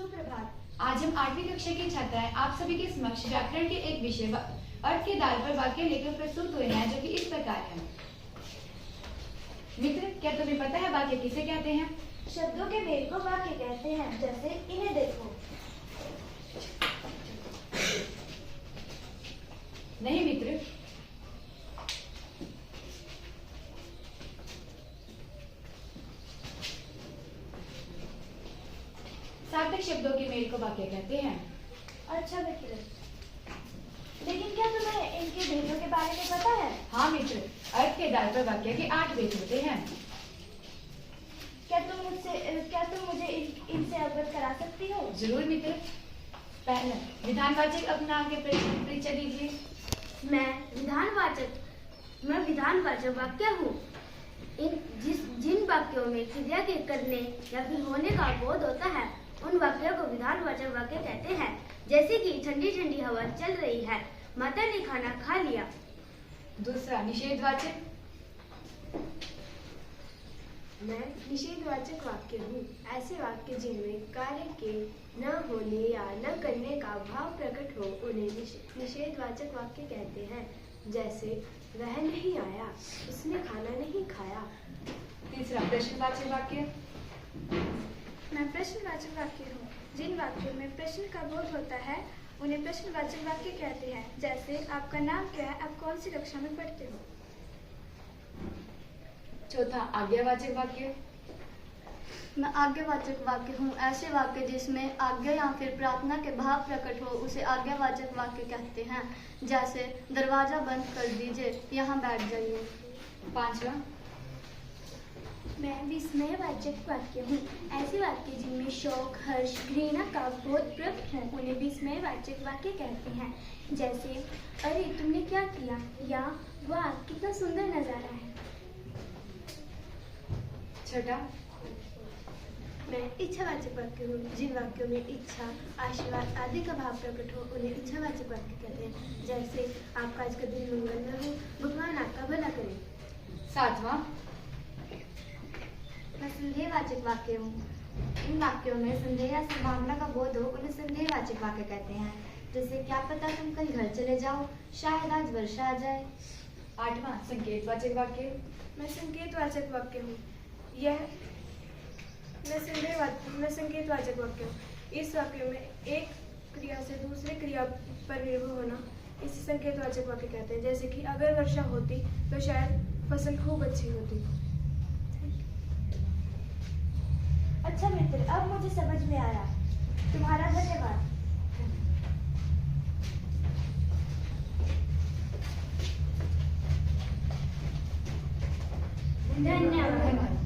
सुप्रभात। आज हम 8वीं कक्षा की छात्राएं आप सभी के समक्ष व्याकरण के एक विषय अर्थ के आधार पर वाक्य लेकर प्रस्तुत हुए हैं, जो कि इस प्रकार है। मित्र, क्या तुम्हें पता है वाक्य किसे कहते हैं? शब्दों के मेल को वाक्य कहते हैं। जैसे इन्हें देखो। नहीं मित्र, सार्थक शब्दों के मेल को वाक्य कहते हैं। अच्छा मित्र, लेकिन क्या तुम्हें इनके भेदों के बारे में पता है? हाँ मित्र, अर्थ के आधार पर वाक्य के 8 भेद होते हैं। क्या तुम मुझे इनसे अवगत करा सकती हो? जरूर मित्र। पहला, विधानवाचक अपना आगे परिचय दीजिए। मैं विधानवाचक वाक्य हूँ। जिन वाक्यों में क्रिया के करने या फिर होने का बोध होता है, उन वाक्यों को विधानवाचक वाक्य कहते हैं। जैसे कि ठंडी ठंडी हवा चल रही है, माता ने खाना खा लिया। दूसरा, निषेधवाचक। मैं निषेधवाचक वाक्य हूँ। ऐसे वाक्य जिनमें कार्य के न होने या न करने का भाव प्रकट हो, उन्हें निषेधवाचक वाक्य कहते हैं। जैसे वह नहीं आया, उसने खाना नहीं खाया। तीसरा, प्रश्नवाचक वाक्य। मैं प्रश्नवाचक वाक्य हूँ। जिन वाक्यों में प्रश्न का बोध होता है, उन्हें प्रश्नवाचक वाक्य कहते हैं। जैसे आपका नाम क्या है, आप कौन सी कक्षा में पढ़ते हो? चौथा, आज्ञावाचक वाक्य। मैं आज्ञावाचक वाक्य हूँ। ऐसे वाक्य जिसमें आज्ञा या फिर प्रार्थना के भाव प्रकट हो, उसे आज्ञावाचक वाक्य कहते हैं। जैसे दरवाजा बंद कर दीजिए, यहाँ बैठ जाइए। पांचवा, मैं विस्मयवाचक वाक्य हूँ। ऐसे वाक्य जिनमें शौक, हर्ष, घृणा का बोध प्रकट हो, उन्हें विस्मयवाचक वाक्य कहते हैं। जैसे अरे तुमने क्या किया, या वाह कितना सुंदर नजारा है। छठा, मैं इच्छावाचक वाक्य हूँ। जिन वाक्यों में इच्छा, आशीर्वाद आदि का भाव प्रकट हो, उन्हें इच्छावाचक वाक्य कहते हैं। जैसे आपका आज का दिन मंगलमय हो, भगवान आपका भला करे। सातवां, मैं संदेहवाचक वाक्य हूँ। इन वाक्यों में संदेह या संभावना का बोध हो, उन्हें संदेहवाचक वाक्य कहते हैं। जैसे क्या पता तुम कल घर चले जाओ, शायद आज वर्षा आ जाए। आठवां, संकेतवाचक वाक्य। मैं संकेतवाचक वाक्य हूँ। मैं संकेतवाचक वाक्य हूँ। इस वाक्य में एक क्रिया से दूसरे क्रिया पर निर्भर होना, इसे संकेतवाचक वाक्य कहते हैं। जैसे कि अगर वर्षा होती तो शायद फसल खूब अच्छी होती। अच्छा मित्र, अब मुझे समझ में आया। तुम्हारा धन्यवाद। धन्यवाद।